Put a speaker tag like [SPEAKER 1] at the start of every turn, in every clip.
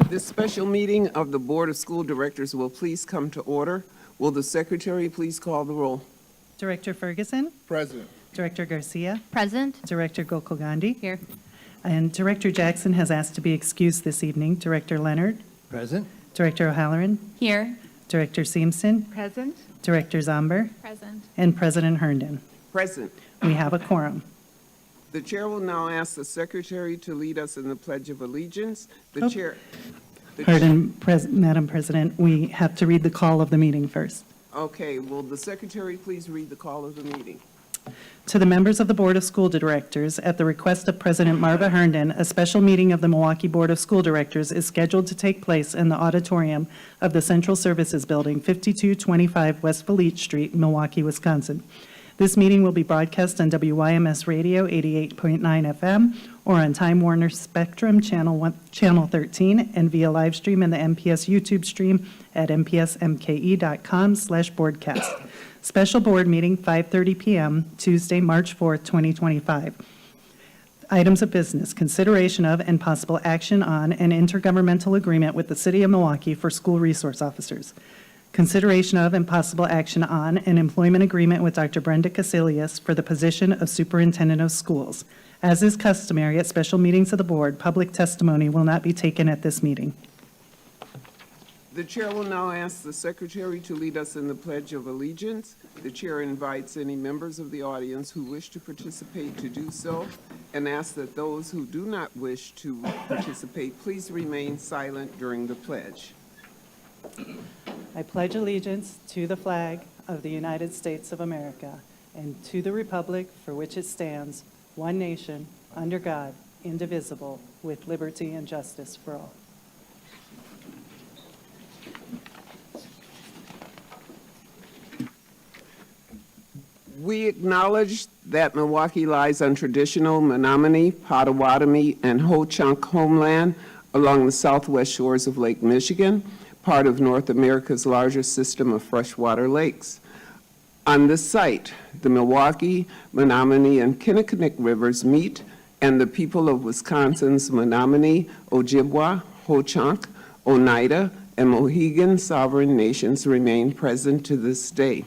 [SPEAKER 1] This special meeting of the Board of School Directors will please come to order. Will the secretary please call the roll?
[SPEAKER 2] Director Ferguson,
[SPEAKER 3] Present.
[SPEAKER 2] Director Garcia,
[SPEAKER 4] Present.
[SPEAKER 2] Director Gokul Gandhi,
[SPEAKER 4] Here.
[SPEAKER 2] and Director Jackson has asked to be excused this evening. Director Leonard,
[SPEAKER 3] Present.
[SPEAKER 2] Director O'Halloran,
[SPEAKER 4] Here.
[SPEAKER 2] Director Seamson,
[SPEAKER 4] Present.
[SPEAKER 2] Director Zomber,
[SPEAKER 4] Present.
[SPEAKER 2] and President Herndon.
[SPEAKER 1] Present.
[SPEAKER 2] We have a quorum.
[SPEAKER 1] The chair will now ask the secretary to lead us in the Pledge of Allegiance. The
[SPEAKER 2] Oh.
[SPEAKER 1] chair.
[SPEAKER 2] Madam President, we have to read the call of the meeting first.
[SPEAKER 1] Okay, will the secretary please read the call of the meeting?
[SPEAKER 2] To the members of the Board of School Directors, at the request of President Marva Herndon, a special meeting of the Milwaukee Board of School Directors is scheduled to take place in the auditorium of the Central Services Building, 5225 West Valete Street, Milwaukee, Wisconsin. This meeting will be broadcast on WYMS Radio 88.9 FM or on Time Warner Spectrum Channel 13 and via live stream in the MPS YouTube stream at mpsmke.com/broadcast. Special board meeting, 5:30 p.m., Tuesday, March 4th, 2025. Items of business, consideration of and possible action on an intergovernmental agreement with the City of Milwaukee for school resource officers. Consideration of and possible action on an employment agreement with Dr. Brenda Casilius for the position of Superintendent of Schools. As is customary at special meetings of the board, public testimony will not be taken at this meeting.
[SPEAKER 1] The chair will now ask the secretary to lead us in the Pledge of Allegiance. The chair invites any members of the audience who wish to participate to do so and asks that those who do not wish to participate please remain silent during the pledge.
[SPEAKER 2] I pledge allegiance to the flag of the United States of America and to the republic for which it stands, one nation, under God, indivisible, with liberty and justice for all.
[SPEAKER 1] We acknowledge that Milwaukee lies on traditional Menominee, Potawatomi, and Ho-Chunk homeland along the southwest shores of Lake Michigan, part of North America's largest system of freshwater lakes. On this site, the Milwaukee, Menominee, and Kinnickinnic rivers meet, and the people of Wisconsin's Menominee, Ojibwa, Ho-Chunk, Oneida, and Mohegan sovereign nations remain present to this day.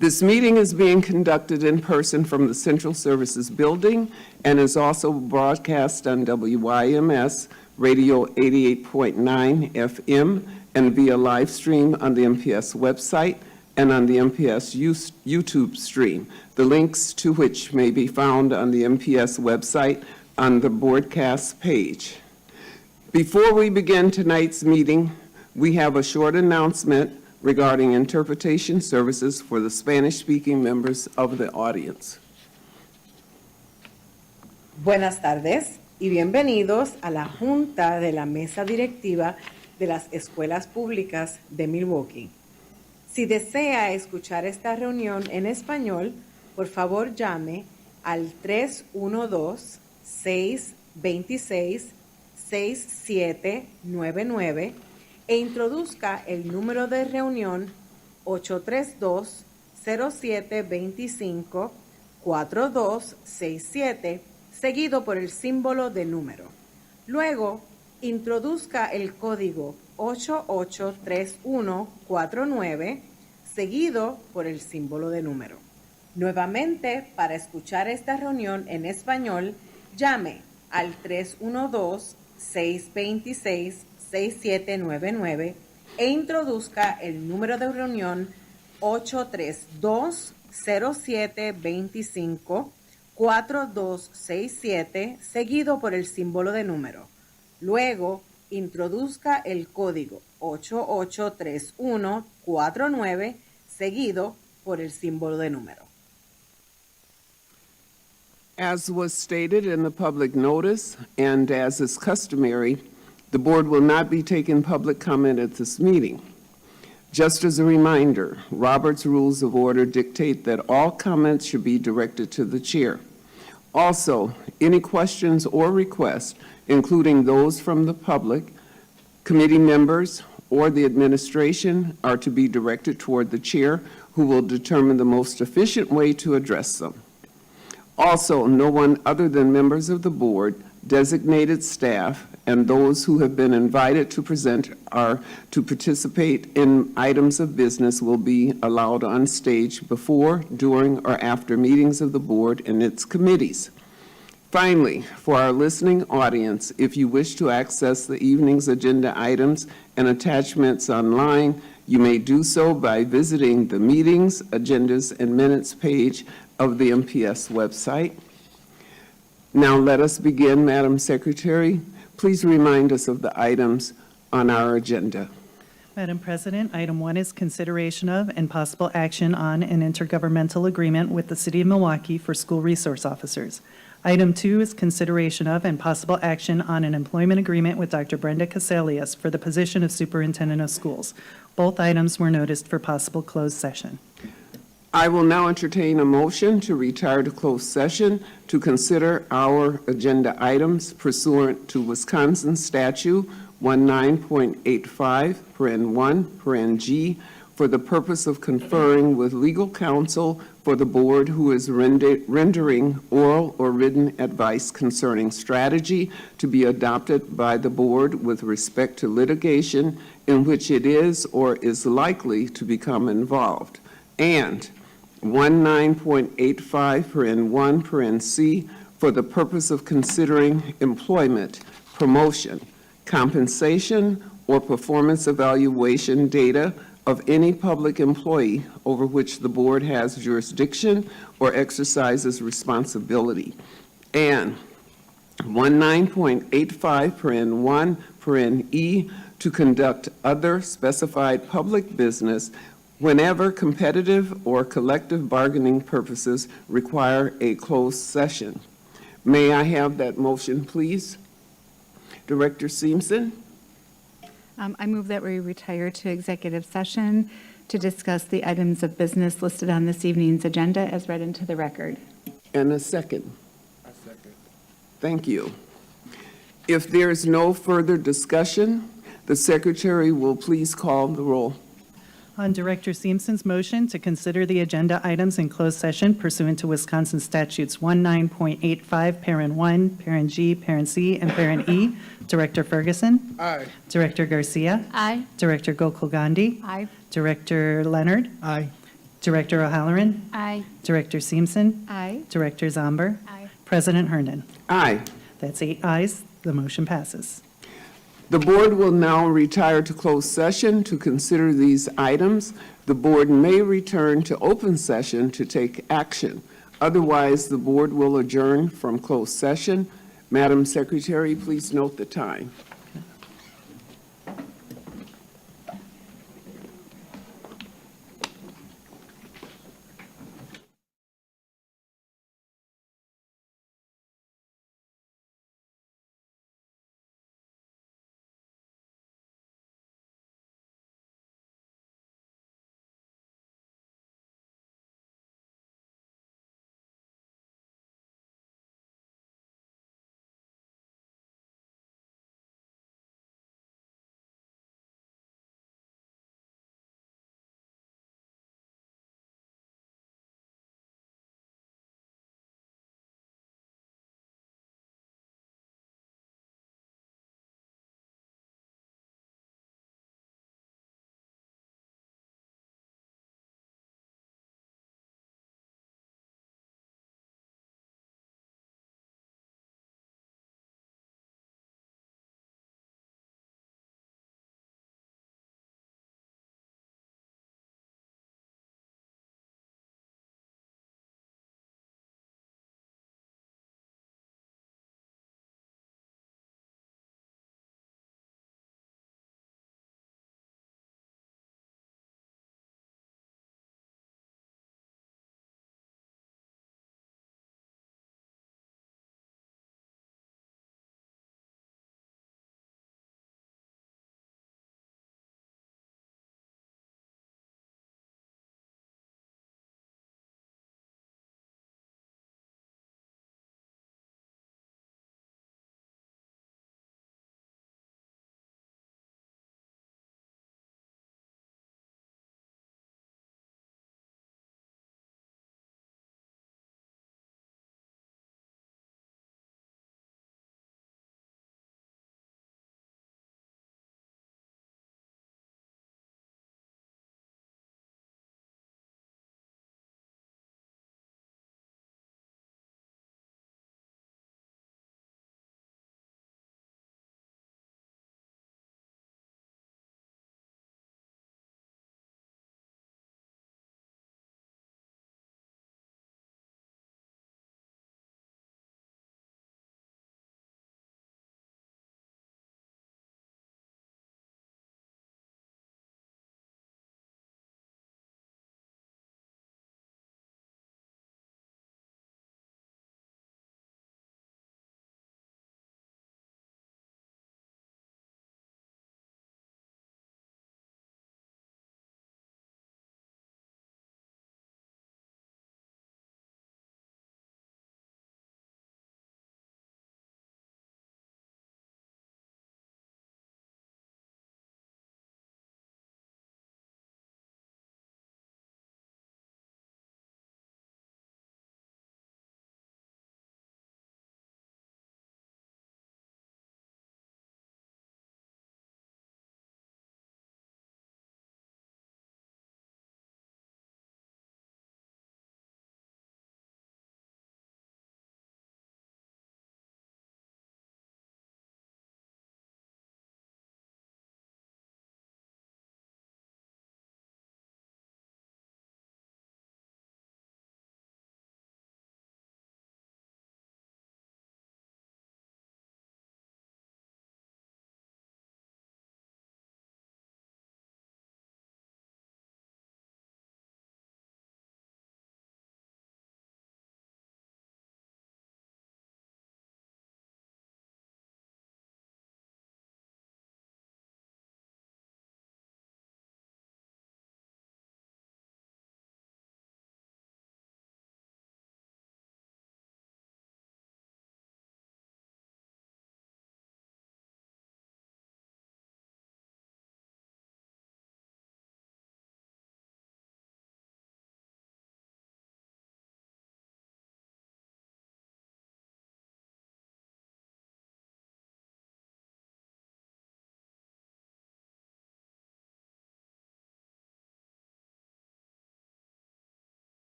[SPEAKER 1] This meeting is being conducted in person from the Central Services Building and is also broadcast on WYMS Radio 88.9 FM and via live stream on the MPS website and on the MPS YouTube stream, the links to which may be found on the MPS website on the broadcast page. Before we begin tonight's meeting, we have a short announcement regarding interpretation services for the Spanish-speaking members of the audience.
[SPEAKER 5] Buenas tardes y bienvenidos a la Junta de la Mesa Directiva de las Escuelas Públicas de Milwaukee. Si desea escuchar esta reunión en español, por favor llame al 312-626-6799 e introduzca el número de reunión 832-0725-4267, seguido por el símbolo de número. Luego, introduzca el código 883149, seguido por el símbolo de número. Nuevamente, para escuchar esta reunión en español, llame al 312-626-6799 e introduzca el número de reunión 832-0725-4267, seguido por el símbolo de número. Luego, introduzca el código 883149, seguido por el símbolo de número.
[SPEAKER 1] As was stated in the public notice, and as is customary, the board will not be taking public comment at this meeting. Just as a reminder, Robert's Rules of Order dictate that all comments should be directed to the chair. Also, any questions or requests, including those from the public, committee members, or the administration, are to be directed toward the chair, who will determine the most efficient way to address them. Also, no one other than members of the board, designated staff, and those who have been invited to present or to participate in items of business will be allowed on stage before, during, or after meetings of the board and its committees. Finally, for our listening audience, if you wish to access the evening's agenda items and attachments online, you may do so by visiting the Meetings, Agendas, and Minutes page of the MPS website. Now let us begin, Madam Secretary. Please remind us of the items on our agenda.
[SPEAKER 2] Madam President, item 1 is consideration of and possible action on an intergovernmental agreement with the City of Milwaukee for school resource officers. Item 2 is consideration of and possible action on an employment agreement with Dr. Brenda Casalius for the position of Superintendent of Schools. Both items were noticed for possible closed session.
[SPEAKER 1] I will now entertain a motion to retire to closed session to consider our agenda items pursuant to Wisconsin Statute 19.85, paren 1, paren G, for the purpose of conferring with legal counsel for the board who is rendering oral or written advice concerning strategy to be adopted by the board with respect to litigation in which it is or is likely to become involved, and 19.85, paren 1, paren C, for the purpose of considering employment, promotion, compensation, or performance evaluation data of any public employee over which the board has jurisdiction or exercises responsibility. And 19.85, paren 1, paren E, to conduct other specified public business whenever competitive or collective bargaining purposes require a closed session. May I have that motion, please? Director Simpson?
[SPEAKER 3] I move that we retire to executive session to discuss the items of business listed on this evening's agenda as read into the record.
[SPEAKER 1] And a second. A second. Thank you. If there is no further discussion, the secretary will please call the roll.
[SPEAKER 2] On Director Simpson's motion to consider the agenda items in closed session pursuant to Wisconsin Statutes 19.85, paren 1, paren G, paren C, and paren E, Director Ferguson?
[SPEAKER 4] Aye.
[SPEAKER 2] Director Garcia?
[SPEAKER 3] Aye.
[SPEAKER 2] Director Gokul Gandhi?
[SPEAKER 3] Aye.
[SPEAKER 2] Director Leonard?
[SPEAKER 4] Aye.
[SPEAKER 2] Director O'Halloran?
[SPEAKER 3] Aye.
[SPEAKER 2] Director Simpson?
[SPEAKER 3] Aye.
[SPEAKER 2] Director Zomber?
[SPEAKER 3] Aye.
[SPEAKER 2] President Herndon?
[SPEAKER 1] Aye.
[SPEAKER 2] That's 8 ayes. The motion passes.
[SPEAKER 1] The board will now retire to closed session to consider these items. The board may return to open session to take action. Otherwise, the board will adjourn from closed session. Madam Secretary, please note the time.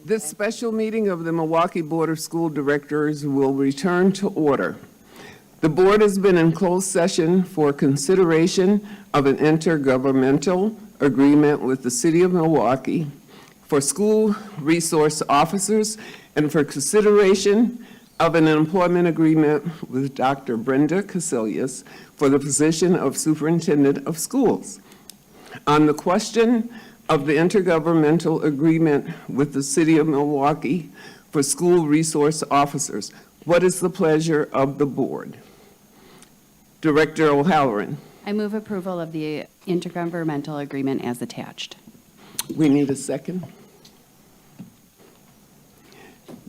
[SPEAKER 1] This special meeting of the Milwaukee Board of School Directors will return to order. The board has been in closed session for consideration of an intergovernmental agreement with the City of Milwaukee for school resource officers and for consideration of an employment agreement with Dr. Brenda Casilius for the position of Superintendent of Schools. On the question of the intergovernmental agreement with the City of Milwaukee for school resource officers, what is the pleasure of the board? Director O'Halloran.
[SPEAKER 4] I move approval of the intergovernmental agreement as attached.
[SPEAKER 1] We need a second.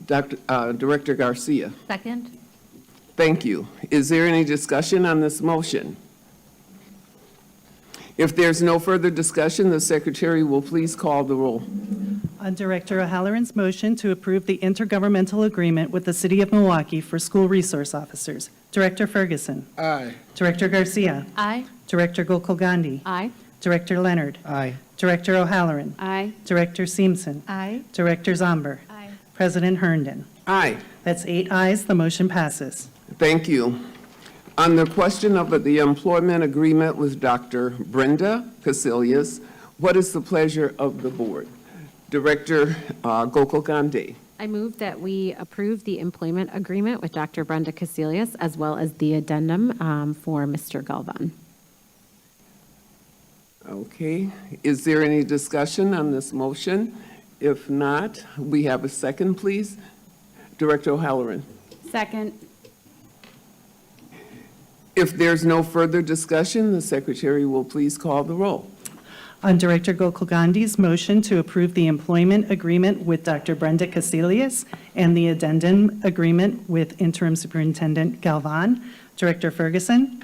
[SPEAKER 1] Director Garcia.
[SPEAKER 3] Second?
[SPEAKER 1] Thank you. Is there any discussion on this motion? If there's no further discussion, the secretary will please call the roll.
[SPEAKER 2] On Director O'Halloran's motion to approve the intergovernmental agreement with the City of Milwaukee for school resource officers, Director Ferguson.
[SPEAKER 6] Aye.
[SPEAKER 2] Director Garcia.
[SPEAKER 3] Aye.
[SPEAKER 2] Director Gokul Gandhi.
[SPEAKER 4] Aye.
[SPEAKER 2] Director Leonard.
[SPEAKER 6] Aye.
[SPEAKER 2] Director O'Halloran.
[SPEAKER 4] Aye.
[SPEAKER 2] Director Seamson.
[SPEAKER 3] Aye.
[SPEAKER 2] Director Zomber.
[SPEAKER 3] Aye.
[SPEAKER 2] President Herndon.
[SPEAKER 1] Aye.
[SPEAKER 2] That's 8 ayes, the motion passes.
[SPEAKER 1] Thank you. On the question of the employment agreement with Dr. Brenda Casilius, what is the pleasure of the board? Director Gokul Gandhi.
[SPEAKER 7] I move that we approve the employment agreement with Dr. Brenda Casilius as well as the addendum for Mr. Galvan.
[SPEAKER 1] Okay. Is there any discussion on this motion? If not, we have a second, please. Director O'Halloran.
[SPEAKER 4] Second.
[SPEAKER 1] If there's no further discussion, the secretary will please call the roll.
[SPEAKER 2] On Director Gokul Gandhi's motion to approve the employment agreement with Dr. Brenda Casilius and the addendum agreement with Interim Superintendent Galvan, Director Ferguson.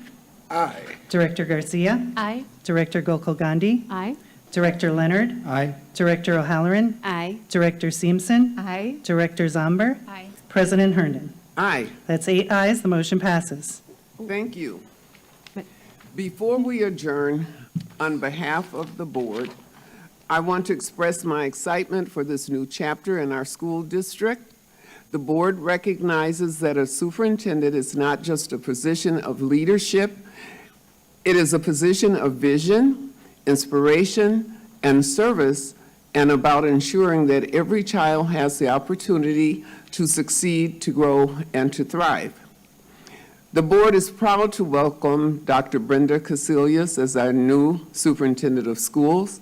[SPEAKER 6] Aye.
[SPEAKER 2] Director Garcia.
[SPEAKER 7] Aye.
[SPEAKER 2] Director Gokul Gandhi.
[SPEAKER 7] Aye.
[SPEAKER 2] Director Leonard.
[SPEAKER 6] Aye.
[SPEAKER 2] Director O'Halloran.
[SPEAKER 4] Aye.
[SPEAKER 2] Director Seamson.
[SPEAKER 3] Aye.
[SPEAKER 2] Director Zomber.
[SPEAKER 3] Aye.
[SPEAKER 2] President Herndon.
[SPEAKER 1] Aye.
[SPEAKER 2] That's 8 ayes, the motion passes.
[SPEAKER 1] Thank you. Before we adjourn, on behalf of the board, I want to express my excitement for this new chapter in our school district. The board recognizes that a superintendent is not just a position of leadership, it is a position of vision, inspiration, and service, and about ensuring that every child has the opportunity to succeed, to grow, and to thrive. The board is proud to welcome Dr. Brenda Casilius as our new superintendent of schools.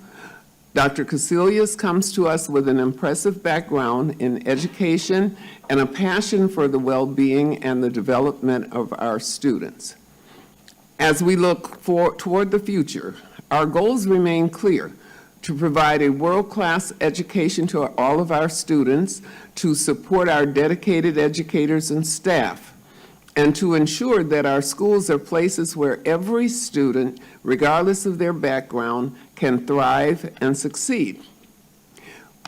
[SPEAKER 1] Dr. Casilius comes to us with an impressive background in education and a passion for the well-being and the development of our students. As we look toward the future, our goals remain clear: to provide a world-class education to all of our students, to support our dedicated educators and staff, and to ensure that our schools are places where every student, regardless of their background, can thrive and succeed.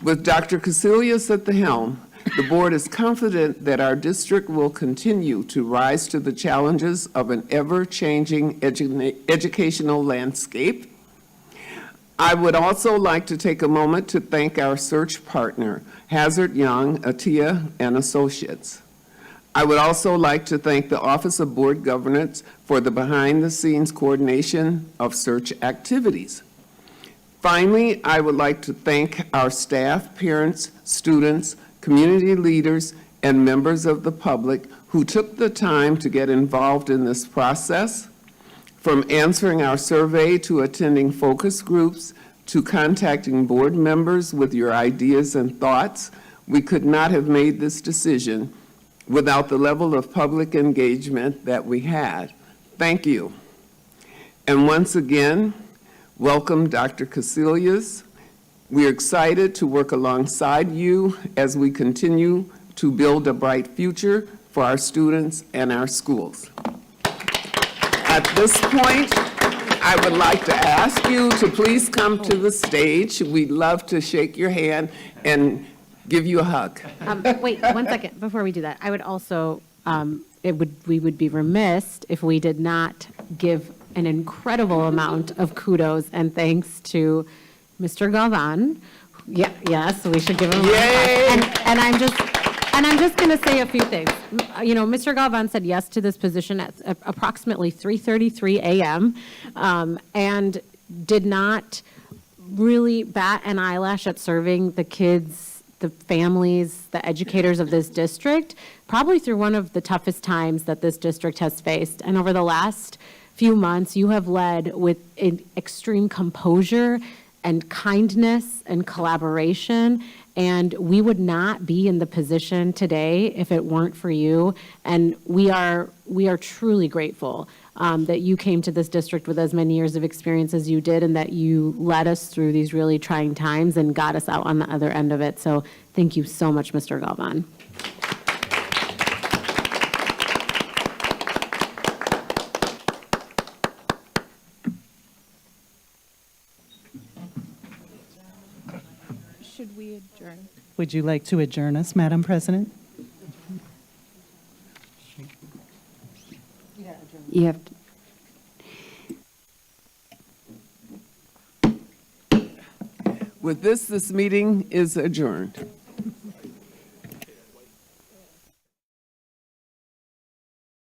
[SPEAKER 1] With Dr. Casilius at the helm, the board is confident that our district will continue to rise to the challenges of an ever-changing educational landscape. I would also like to take a moment to thank our search partner, Hazard Young, Attia and Associates. I would also like to thank the Office of Board Governance for the behind-the-scenes coordination of search activities. Finally, I would like to thank our staff, parents, students, community leaders, and members of the public who took the time to get involved in this process. From answering our survey to attending focus groups to contacting board members with your ideas and thoughts, we could not have made this decision without the level of public engagement that we had. Thank you. And once again, welcome Dr. Casilius. We're excited to work alongside you as we continue to build a bright future for our students and our schools. At this point, I would like to ask you to please come to the stage. We'd love to shake your hand and give you a hug.
[SPEAKER 7] Wait, 1 second before we do that. I would also, we would be remiss if we did not give an incredible amount of kudos and thanks to Mr. Galvan, Yeah, yes, we should give him.
[SPEAKER 1] Yay!
[SPEAKER 7] And I'm just going to say a few things. You know, Mr. Galvan said yes to this position at approximately 3:33 a.m. And did not really bat an eyelash at serving the kids, the families, the educators of this district, probably through one of the toughest times that this district has faced. And over the last few months, you have led with extreme composure and kindness and collaboration, and we would not be in the position today if it weren't for you. And we are truly grateful that you came to this district with as many years of experience as you did, and that you led us through these really trying times and got us out on the other end of it. So thank you so much, Mr. Galvan.
[SPEAKER 3] Should we adjourn?
[SPEAKER 2] Would you like to adjourn us, Madam President?
[SPEAKER 4] You have to.
[SPEAKER 1] With this meeting is adjourned.